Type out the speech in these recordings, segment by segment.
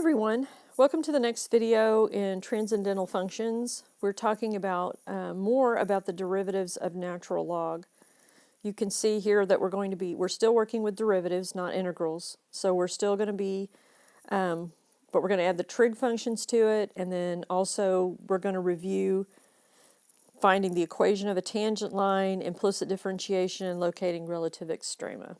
everyone, welcome to the next video in transcendental functions. We're talking about more about the derivatives of natural log. You can see here that we're still working with derivatives, not integrals. So we're still going to be, but we're going to add the trig functions to it, and then also we're going to review finding the equation of a tangent line, implicit differentiation, and locating relative extrema.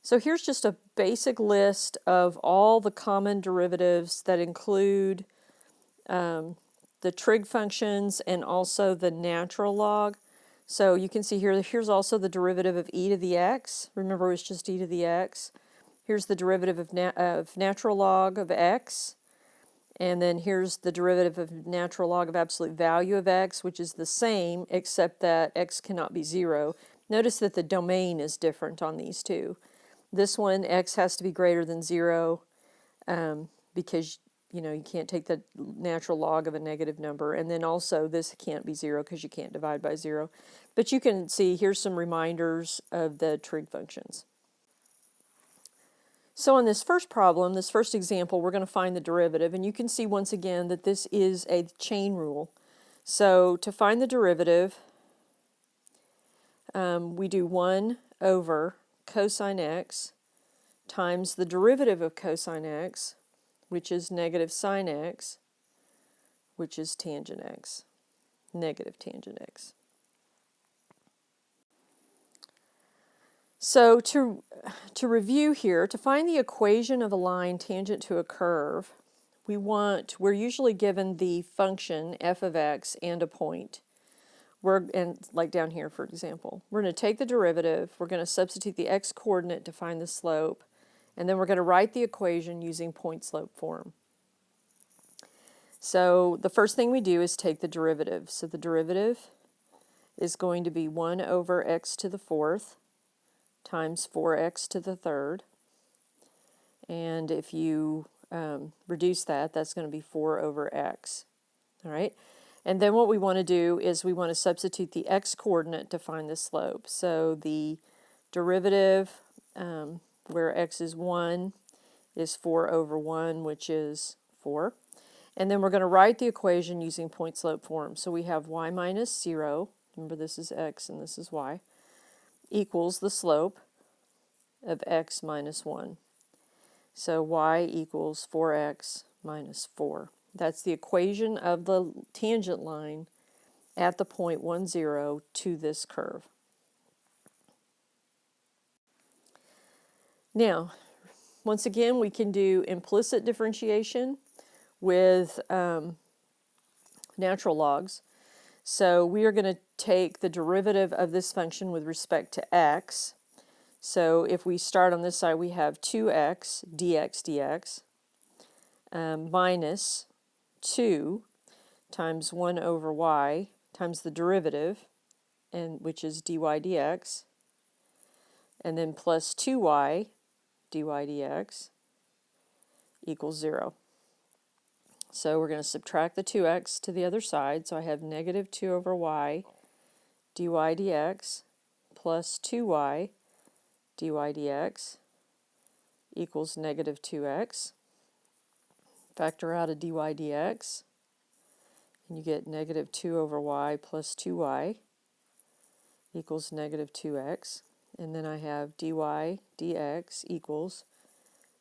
So here's just a basic list of all the common derivatives that include the trig functions and also the natural log. So you can see here's also the derivative of e to the x. Remember, it was just e to the x. Here's the derivative of natural log of x. And then here's the derivative of natural log of absolute value of x, which is the same, except that x cannot be 0. Notice that the domain is different on these two. This one, x has to be greater than 0 because, you can't take the natural log of a negative number. And then also this can't be 0 because you can't divide by 0. But you can see, here's some reminders of the trig functions. So on this first problem, this first example, we're going to find the derivative. And you can see once again that this is a chain rule. So to find the derivative, we do 1 over cosine x times the derivative of cosine x, which is negative sine x, which is tangent x, negative tangent x. So to review here, to find the equation of a line tangent to a curve, we're usually given the function f of x and a point. And like down here, for example, we're going to take the derivative, we're going to substitute the x coordinate to find the slope, and then we're going to write the equation using point-slope form. So the first thing we do is take the derivative. So the derivative is going to be 1 over x to the 4th times 4x to the 3rd. And if you reduce that, that's going to be 4 over x. All right? And then what we want to do is we want to substitute the x coordinate to find the slope. So the derivative, where x is 1, is 4 over 1, which is 4. And then we're going to write the equation using point-slope form. So we have y minus 0, remember this is x and this is y, equals the slope of x minus 1. So y equals 4x minus 4. That's the equation of the tangent line at the point 1, 0 to this curve. Now, once again, we can do implicit differentiation with natural logs. So we are going to take the derivative of this function with respect to x. So if we start on this side, we have 2x dx minus 2 times 1 over y times the derivative, which is dy dx, and then plus 2y dy dx equals 0. So we're going to subtract the 2x to the other side. So I have negative 2 over y dy dx plus 2y dy dx equals negative 2x. Factor out a dy dx, and you get negative 2 over y plus 2y equals negative 2x. And then I have dy dx equals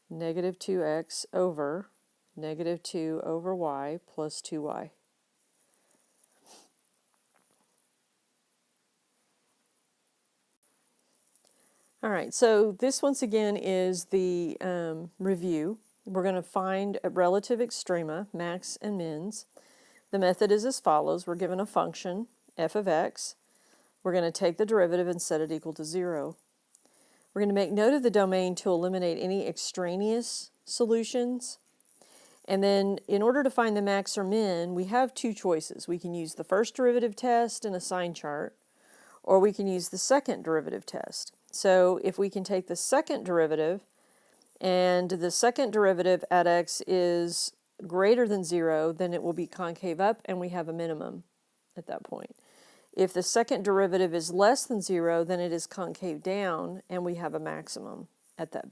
negative 2x over negative 2 over y plus 2y. All right, so this once again is the review. We're going to find a relative extrema, max and mins. The method is as follows. We're given a function, f of x. We're going to take the derivative and set it equal to 0. We're going to make note of the domain to eliminate any extraneous solutions. And then in order to find the max or min, we have two choices. We can use the first derivative test in a sign chart, or we can use the second derivative test. So if we can take the second derivative, and the second derivative at x is greater than 0, then it will be concave up, and we have a minimum at that point. If the second derivative is less than 0, then it is concave down, and we have a maximum at that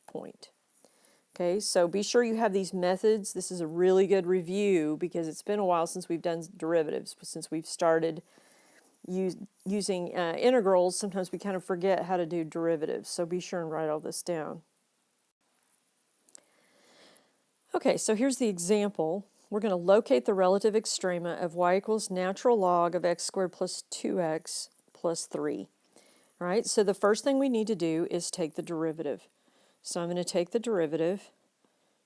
point. Okay, so be sure you have these methods. This is a really good review because it's been a while since we've done derivatives, since we've started using integrals. Sometimes we kind of forget how to do derivatives, so be sure and write all this down. Okay, so here's the example. We're going to locate the relative extrema of y equals natural log of x squared plus 2x plus 3. All right, so the first thing we need to do is take the derivative. So I'm going to take the derivative,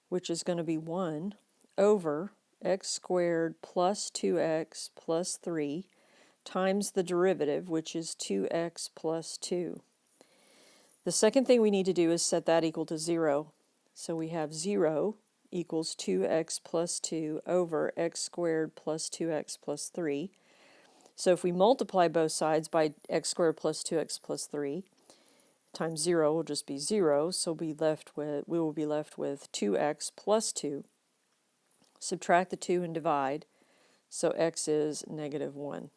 which is going to be 1 over x squared plus 2x plus 3 times the derivative, which is 2x plus 2. The second thing we need to do is set that equal to 0. So we have 0 equals 2x plus 2 over x squared plus 2x plus 3. So if we multiply both sides by x squared plus 2x plus 3 times 0 will just be 0, so we will be left with 2x plus 2. Subtract the 2 and divide, so x is negative 1.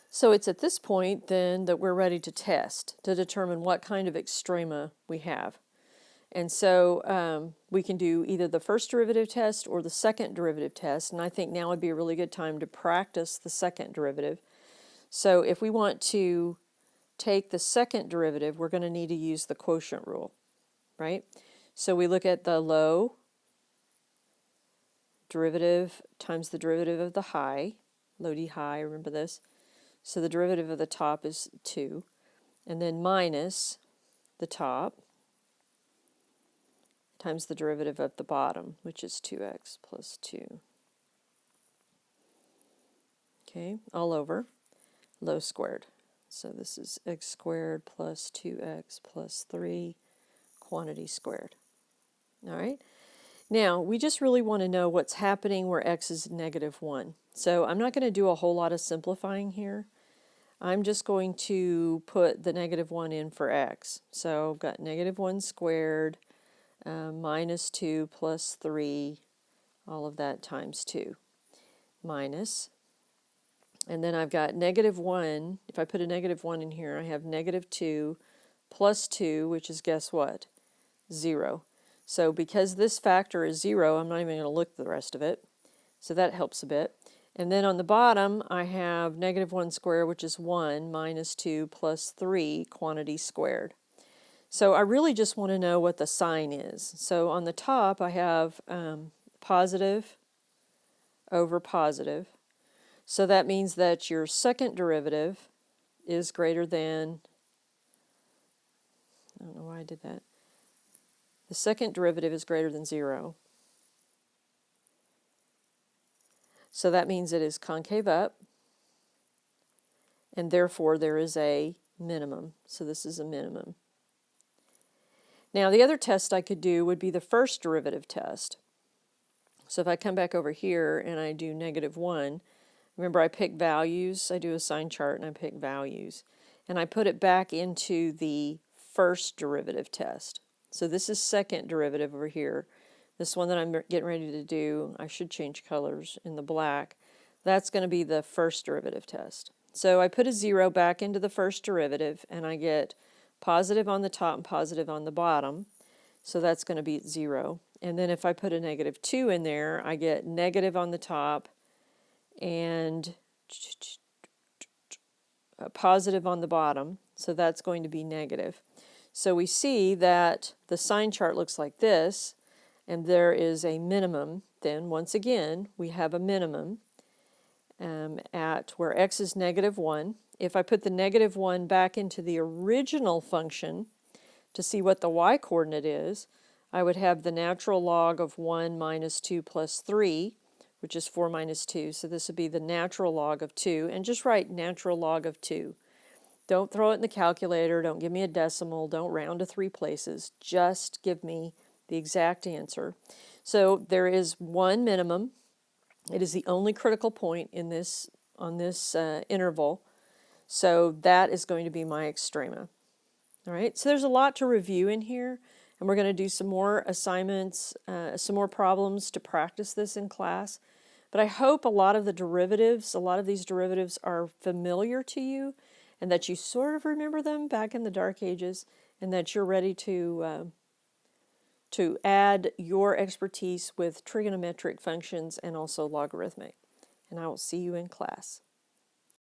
So it's at this point then that we're ready to test to determine what kind of extrema we have. And so we can do either the first derivative test or the second derivative test, and I think now would be a really good time to practice the second derivative. So if we want to take the second derivative, we're going to need to use the quotient rule, right? So we look at the low derivative times the derivative of the high, low d high, remember this. So the derivative of the top is 2, and then minus the top times the derivative of the bottom, which is 2x plus 2. Okay, all over, low squared. So this is x squared plus 2x plus 3, quantity squared. All right. Now, we just really want to know what's happening where x is negative 1. So I'm not going to do a whole lot of simplifying here. I'm just going to put the negative 1 in for x. So I've got negative 1 squared minus 2 plus 3, all of that times 2, minus. And then I've got negative 1. If I put a negative 1 in here, I have negative 2 plus 2, which is, guess what? 0. So because this factor is 0, I'm not even going to look at the rest of it. So that helps a bit. And then on the bottom, I have negative 1 squared, which is 1, minus 2 plus 3, quantity squared. So I really just want to know what the sign is. So on the top, I have positive over positive. So that means that your second derivative is greater than, I don't know why I did that. The second derivative is greater than 0. So that means it is concave up, and therefore there is a minimum. So this is a minimum. Now the other test I could do would be the first derivative test. So if I come back over here and I do negative 1, remember I pick values, I do a sign chart and I pick values. And I put it back into the first derivative test. So this is second derivative over here. This one that I'm getting ready to do, I should change colors in the black. That's going to be the first derivative test. So I put a 0 back into the first derivative and I get positive on the top and positive on the bottom. So that's going to be 0. And then if I put a negative 2 in there, I get negative on the top and positive on the bottom. So that's going to be negative. So we see that the sign chart looks like this, and there is a minimum. Then once again, we have a minimum at where x is negative 1. If I put the negative 1 back into the original function to see what the y-coordinate is, I would have the natural log of 1 minus 2 plus 3, which is 4 minus 2. So this would be the natural log of 2. And just write natural log of 2. Don't throw it in the calculator. Don't give me a decimal. Don't round to 3 places. Just give me the exact answer. So there is one minimum. It is the only critical point in this on this interval. So that is going to be my extrema. All right. So there's a lot to review in here, and we're going to do some more assignments, some more problems to practice this in class. But I hope a lot of these derivatives are familiar to you. and that you sort of remember them back in the Dark Ages, and that you're ready to add your expertise with trigonometric functions and also logarithmic. And I will see you in class.